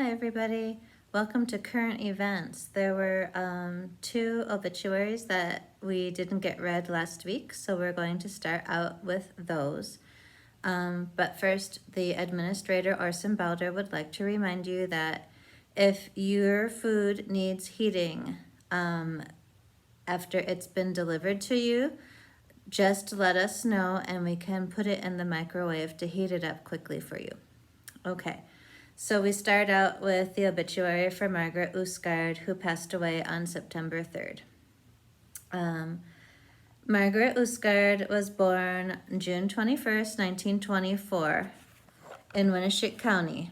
Hi everybody, welcome to current events. There were two obituaries that we didn't get read last week, so we're going to start out with those. But first, the administrator, Orson Balder, would like to remind you that if your food needs heating after it's been delivered to you, just let us know and we can put it in the microwave to heat it up quickly for you. Okay. So we start out with the obituary for Margaret Usgard, who passed away on September 3rd. Margaret Usgard was born June 21st, 1924, in Winneshiek County,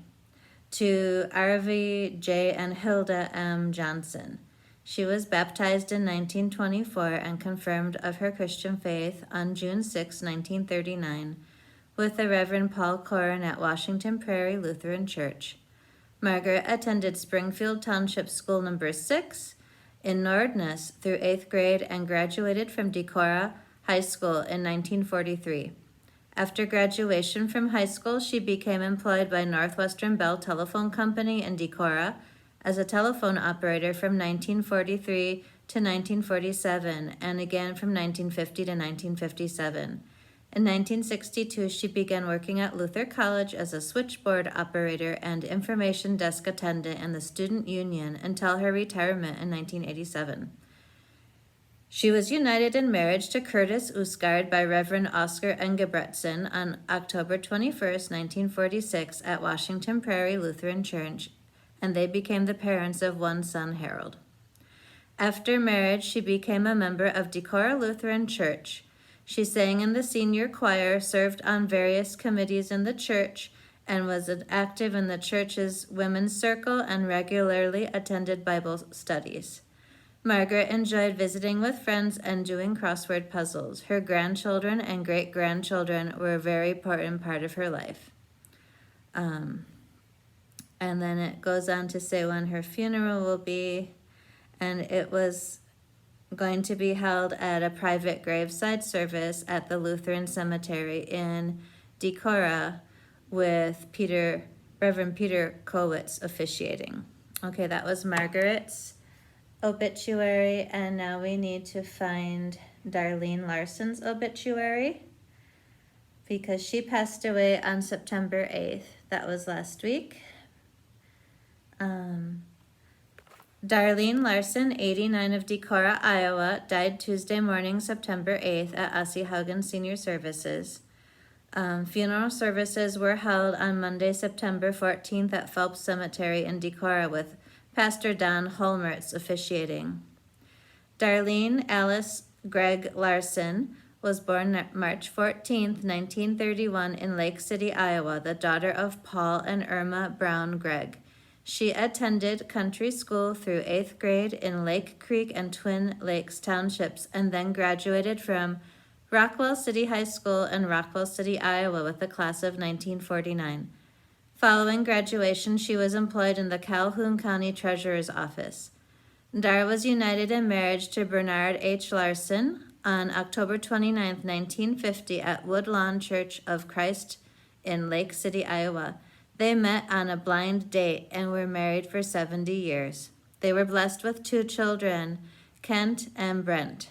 to Arvie J. and Hilda M. Johnson. She was baptized in 1924 and confirmed of her Christian faith on June 6, 1939, with the Reverend Paul Corin at Washington Prairie Lutheran Church. Margaret attended Springfield Township School No. 6 in Nordness through 8th grade and graduated from Decorah High School in 1943. After graduation from high school, she became employed by Northwestern Bell Telephone Company in Decorah as a telephone operator from 1943 to 1947 and again from 1950 to 1957. In 1962, she began working at Luther College as a switchboard operator and information desk attendant in the student union until her retirement in 1987. She was united in marriage to Curtis Usgard by Reverend Oscar Engebretson on October 21st, 1946 at Washington Prairie Lutheran Church, and they became the parents of one son, Harold. After marriage, she became a member of Decorah Lutheran Church. She sang in the senior choir, served on various committees in the church, and was active in the church's women's circle and regularly attended Bible studies. Margaret enjoyed visiting with friends and doing crossword puzzles. Her grandchildren and great-grandchildren were a very important part of her life. And then it goes on to say when her funeral will be, and it was going to be held at a private graveside service at the Lutheran Cemetery in Decorah with Reverend Peter Kowitz officiating. Okay, that was Margaret's obituary, and now we need to find Darlene Larson's obituary because she passed away on September 8th. That was last week. Darlene Larson, 89 of Decorah, Iowa, died Tuesday morning, September 8th at Assihaugen Senior Services. Funeral services were held on Monday, September 14th at Phelps Cemetery in Decorah with Pastor Don Holmertz officiating. Darlene Alice Gregg Larson was born March 14th, 1931 in Lake City, Iowa, the daughter of Paul and Irma Brown Gregg. She attended country school through 8th grade in Lake Creek and Twin Lakes Townships and then graduated from Rockwell City High School in Rockwell City, Iowa with the class of 1949. Following graduation, she was employed in the Calhoun County Treasurer's Office. Dar was united in marriage to Bernard H. Larson on October 29, 1950 at Woodlawn Church of Christ in Lake City, Iowa. They met on a blind date and were married for 70 years. They were blessed with 2 children, Kent and Brent.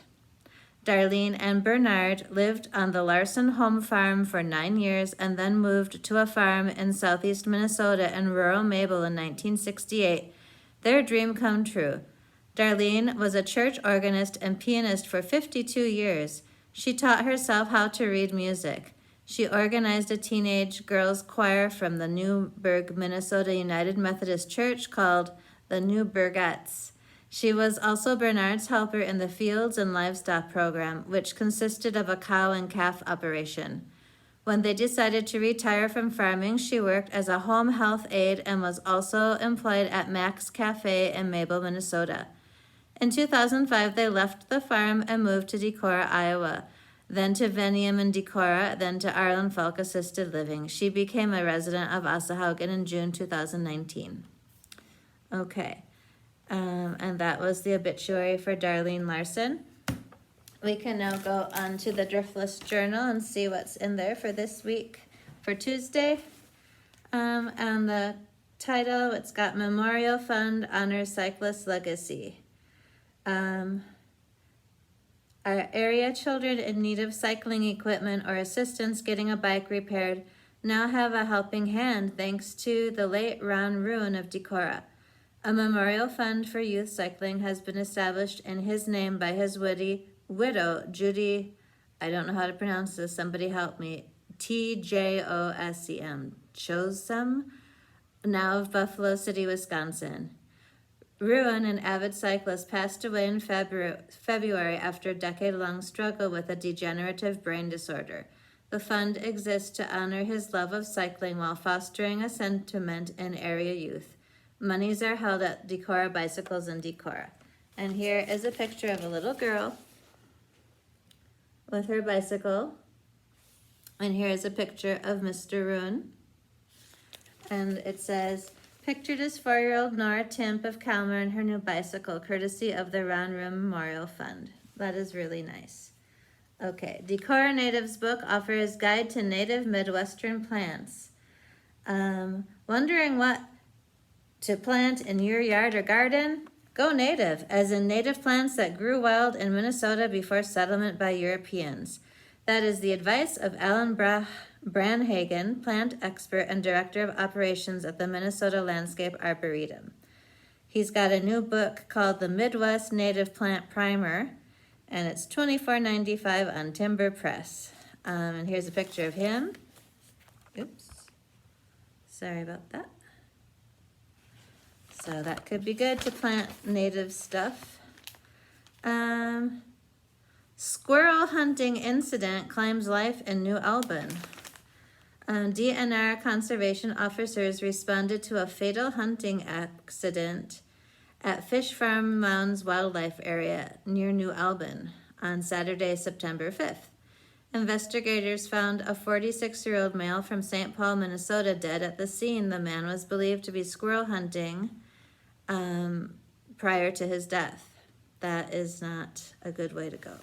Darlene and Bernard lived on the Larson home farm for 9 years and then moved to a farm in southeast Minnesota in rural Mabel in 1968. Their dream come true. Darlene was a church organist and pianist for 52 years. She taught herself how to read music. She organized a teenage girls' choir from the Newburgh, Minnesota United Methodist Church called the Newburgettes. She was also Bernard's helper in the Fields and Livestock program, which consisted of a cow and calf operation. When they decided to retire from farming, she worked as a home health aide and was also employed at Mac's Cafe in Mabel, Minnesota. In 2005, they left the farm and moved to Decorah, Iowa, then to Venium in Decorah, then to Arlen Falk Assisted Living. She became a resident of Assihaugen in June 2019. Okay, and that was the obituary for Darlene Larson. We can now go on to the Driftless Journal and see what's in there for this week, for Tuesday. And the title. It's got Memorial Fund Honors Cyclist Legacy. Our area children in need of cycling equipment or assistance getting a bike repaired now have a helping hand thanks to the late Ron Ruin of Decorah. A memorial fund for youth cycling has been established in his name by his widow, Judy, I don't know how to pronounce this, somebody help me, Tjosem, Chosem, now of Buffalo City, Wisconsin. Ruin, an avid cyclist, passed away in February after a decade-long struggle with a degenerative brain disorder. The fund exists to honor his love of cycling while fostering a sentiment in area youth. Monies are held at Decorah Bicycles in Decorah. And here is a picture of a little girl with her bicycle. And here is a picture of Mr. Ruin. And it says, pictured is 4-year-old Nora Timp of Calmer and her new bicycle, courtesy of the Ron Ruin Memorial Fund. That is really nice. Okay, Decorah Natives book offers guide to native Midwestern plants. Wondering what to plant in your yard or garden? Go native, as in native plants that grew wild in Minnesota before settlement by Europeans. That is the advice of Alan Branhagen, plant expert and director of operations at the Minnesota Landscape Arboretum. He's got a new book called The Midwest Native Plant Primer, and it's $24.95 on Timber Press. And here's a picture of him. Oops, sorry about that. So that could be good to plant native stuff. Squirrel hunting incident claims life in New Albin. DNR conservation officers responded to a fatal hunting accident at Fish Farm Mounds Wildlife Area near New Albin on Saturday, September 5th. Investigators found a 46-year-old male from St. Paul, Minnesota, dead at the scene. The man was believed to be squirrel hunting prior to his death. That is not a good way to go.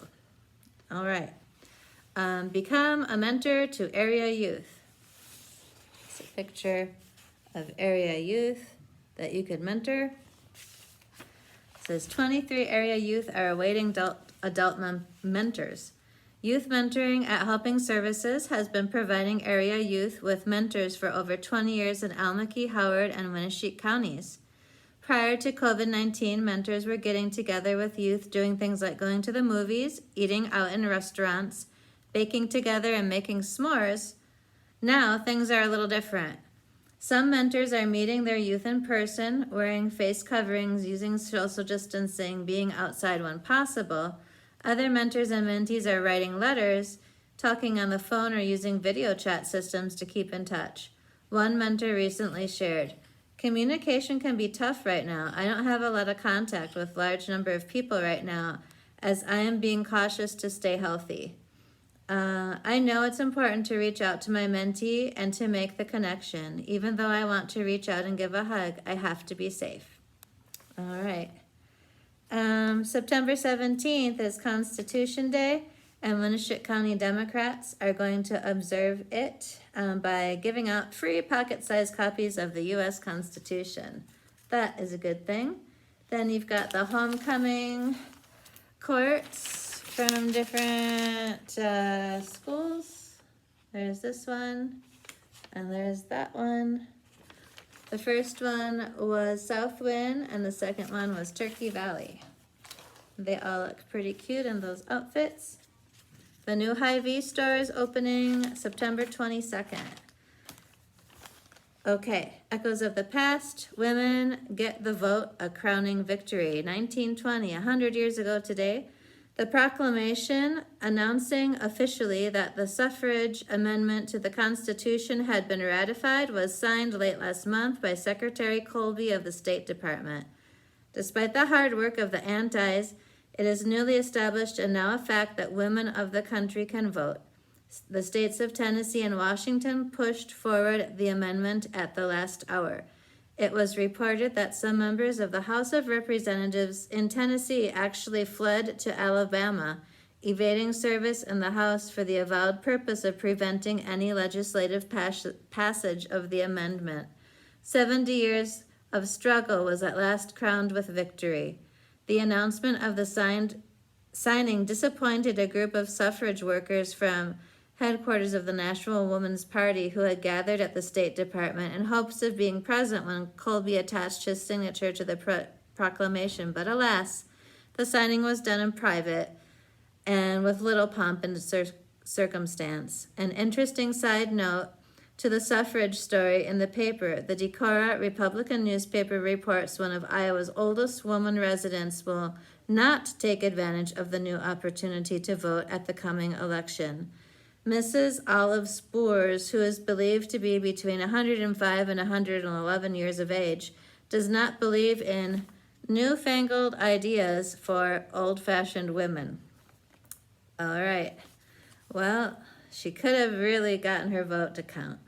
All right. Become a mentor to area youth. It's a picture of area youth that you could mentor. It says 23 area youth are awaiting adult mentors. Youth mentoring at Helping Services has been providing area youth with mentors for over 20 years in Almaky, Howard, and Winneshiek counties. Prior to COVID-19, mentors were getting together with youth doing things like going to the movies, eating out in restaurants, baking together, and making s'mores. Now, things are a little different. Some mentors are meeting their youth in person, wearing face coverings, using social distancing, being outside when possible. Other mentors and mentees are writing letters, talking on the phone, or using video chat systems to keep in touch. One mentor recently shared, "Communication can be tough right now. I don't have a lot of contact with a large number of people right now, as I am being cautious to stay healthy. I know it's important to reach out to my mentee and to make the connection. Even though I want to reach out and give a hug, I have to be safe." All right. September 17th is Constitution Day, and Winneshiek County Democrats are going to observe it by giving out free pocket-sized copies of the U.S. Constitution. That is a good thing. Then you've got the homecoming courts from different schools. There's this one, and there's that one. The first one was Southwind, and the second one was Turkey Valley. They all look pretty cute in those outfits. The new Hy-Vee store is opening September 22nd. Okay, Echoes of the Past, Women Get the Vote, a Crowning Victory. 1920, 100 years ago today, the proclamation announcing officially that the suffrage amendment to the Constitution had been ratified was signed late last month by Secretary Colby of the State Department. Despite the hard work of the antis, it is newly established and now a fact that women of the country can vote. The states of Tennessee and Washington pushed forward the amendment at the last hour. It was reported that some members of the House of Representatives in Tennessee actually fled to Alabama, evading service in the House for the avowed purpose of preventing any legislative passage of the amendment. 70 years of struggle was at last crowned with victory. The announcement of the signing disappointed a group of suffrage workers from headquarters of the National Woman's Party who had gathered at the State Department in hopes of being present when Colby attached his signature to the proclamation. But alas, the signing was done in private and with little pomp and circumstance. An interesting side note to the suffrage story in the paper, the Decorah Republican newspaper reports one of Iowa's oldest woman residents will not take advantage of the new opportunity to vote at the coming election. Mrs. Olive Spoors, who is believed to be between 105 and 111 years of age, does not believe in newfangled ideas for old-fashioned women. All right. Well, she could have really gotten her vote to count.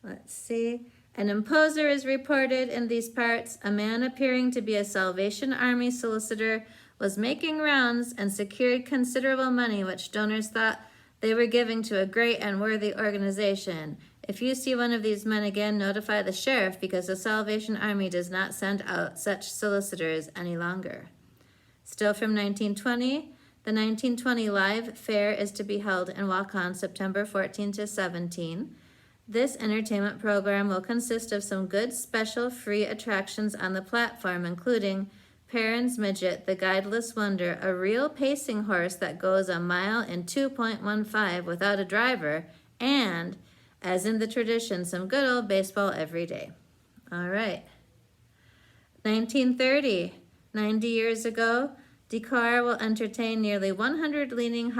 Let's see. An imposer is reported in these parts. A man appearing to be a Salvation Army solicitor was making rounds and secured considerable money which donors thought they were giving to a great and worthy organization. If you see one of these men again, notify the sheriff because the Salvation Army does not send out such solicitors any longer. Still from 1920, the 1920 Live Fair is to be held in Waukon September 14 to 17. This entertainment program will consist of some good special free attractions on the platform, including Perrin's Midget, the Guideless Wonder, a real pacing horse that goes a mile in 2.15 without a driver, and, as in the tradition, some good old baseball every day. All right. 1930, 90 years ago, Decorah will entertain nearly 100 leading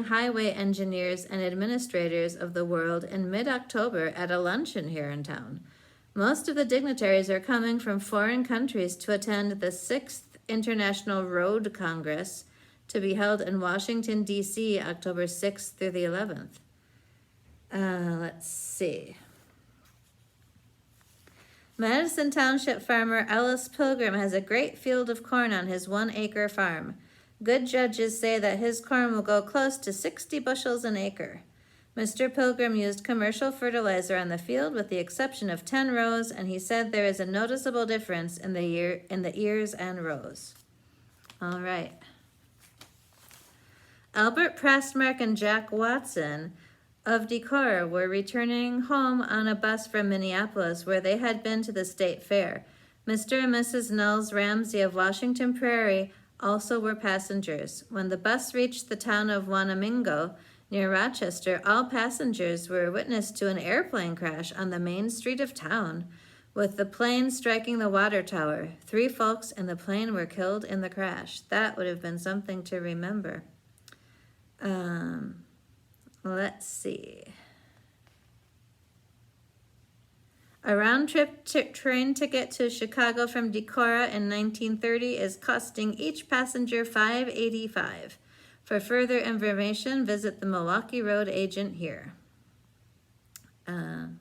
highway engineers and administrators of the world in mid-October at a luncheon here in town. Most of the dignitaries are coming from foreign countries to attend the 6th International Road Congress to be held in Washington, D.C., October 6th through the 11th. Let's see. Madison Township farmer Ellis Pilgrim has a great field of corn on his 1-acre farm. Good judges say that his corn will go close to 60 bushels an acre. Mr. Pilgrim used commercial fertilizer on the field with the exception of 10 rows, and he said there is a noticeable difference in the ears and rows. All right. Albert Pressmark and Jack Watson of Decorah were returning home on a bus from Minneapolis where they had been to the state fair. Mr. and Mrs. Nels Ramsey of Washington Prairie also were passengers. When the bus reached the town of Wanamingo, near Rochester, all passengers were witness to an airplane crash on the main street of town, with the plane striking the water tower. 3 folks in the plane were killed in the crash. That would have been something to remember. Let's see. A round-trip train ticket to Chicago from Decorah in 1930 is costing each passenger $5.85. For further information, visit the Milwaukee Road agent here. One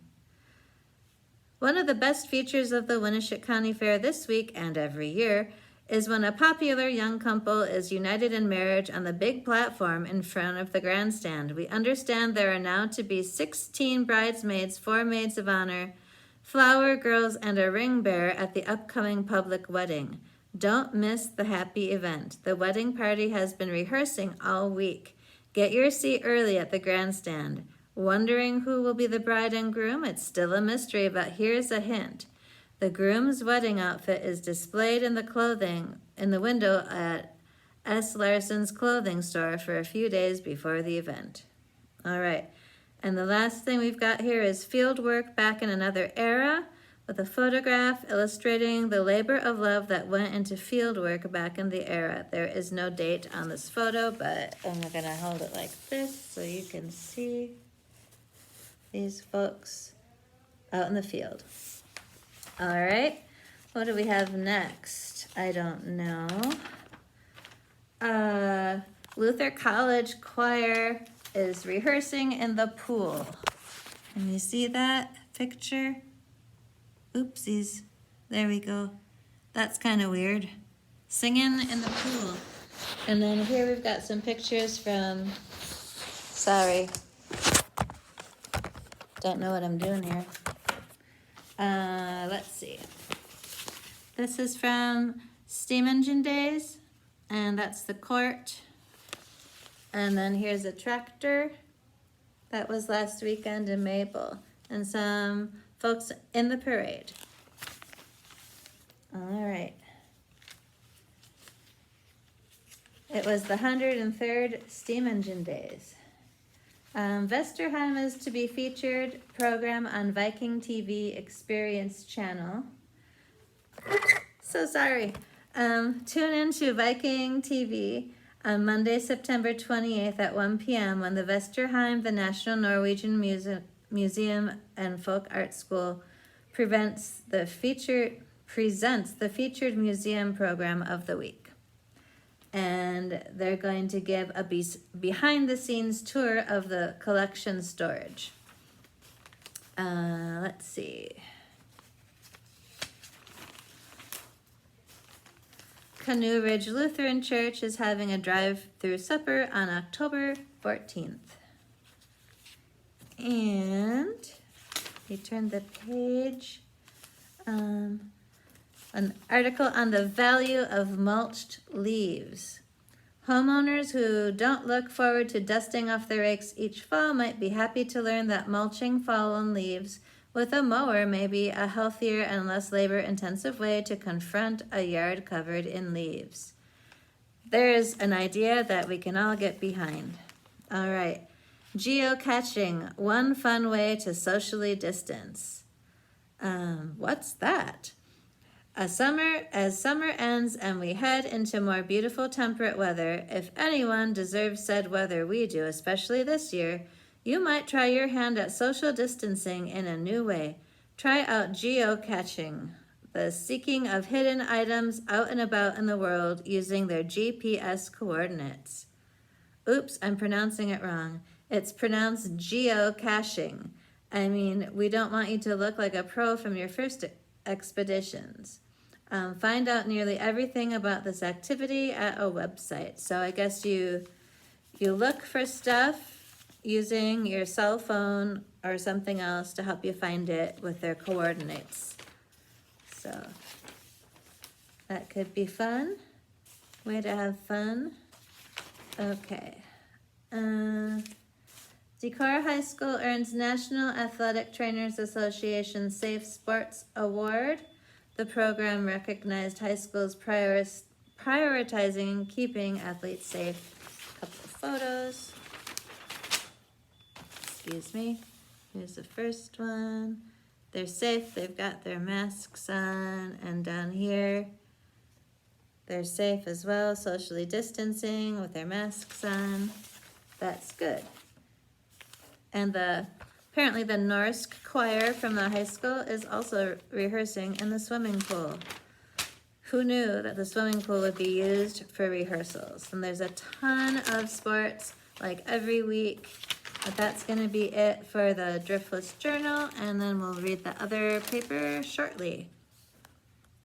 of the best features of the Winneshiek County Fair this week and every year is when a popular young couple is united in marriage on the big platform in front of the grandstand. We understand there are now to be 16 bridesmaids, 4 maids of honor, flower girls, and a ring bearer at the upcoming public wedding. Don't miss the happy event. The wedding party has been rehearsing all week. Get your seat early at the grandstand. Wondering who will be the bride and groom? It's still a mystery, but here's a hint. The groom's wedding outfit is displayed in the window at S. Larson's clothing store for a few days before the event. All right. And the last thing we've got here is field work back in another era, with a photograph illustrating the labor of love that went into field work back in the era. There is no date on this photo, but I'm going to hold it like this so you can see these folks out in the field. All right, what do we have next? I don't know. Luther College Choir is rehearsing in the pool. Can you see that picture? Oopsies. There we go. That's kind of weird. Singing in the pool. And then here we've got some pictures from, sorry, don't know what I'm doing here. Let's see. This is from Steam Engine Days, and that's the court. And then here's a tractor. That was last weekend in Maple. And some folks in the parade. All right. It was the 103rd Steam Engine Days. Vesterheim is to be featured program on Viking TV Experience Channel. So sorry. Tune in to Viking TV on Monday, September 28th at 1 p.m. when the Vesterheim, the National Norwegian Museum and Folk Art School, presents the featured museum program of the week. And they're going to give a behind-the-scenes tour of the collection storage. Let's see. Canoe Ridge Lutheran Church is having a drive-through supper on October 14th. And you turn the page. An article on the value of mulched leaves. Homeowners who don't look forward to dusting off their rakes each fall might be happy to learn that mulching fallen leaves with a mower may be a healthier and less labor-intensive way to confront a yard covered in leaves. There's an idea that we can all get behind. All right. Geocaching, one fun way to socially distance. What's that? As summer ends and we head into more beautiful temperate weather, if anyone deserves said weather, we do, especially this year, you might try your hand at social distancing in a new way. Try out geocaching, the seeking of hidden items out and about in the world using their GPS coordinates. Oops, I'm pronouncing it wrong. It's pronounced geocaching. I mean, we don't want you to look like a pro from your first expeditions. Find out nearly everything about this activity at a website. So I guess you look for stuff using your cell phone or something else to help you find it with their coordinates. So that could be fun. Way to have fun. Okay. Decorah High School earns National Athletic Trainers Association Safe Sports Award. The program recognized high schools prioritizing and keeping athletes safe. A couple of photos. Excuse me. Here's the first one. They're safe. They've got their masks on. And down here, they're safe as well, socially distancing with their masks on. That's good. And apparently the Norsk choir from the high school is also rehearsing in the swimming pool. Who knew that the swimming pool would be used for rehearsals? And there's a ton of sports like every week. But that's going to be it for the Driftless Journal, and then we'll read the other paper shortly.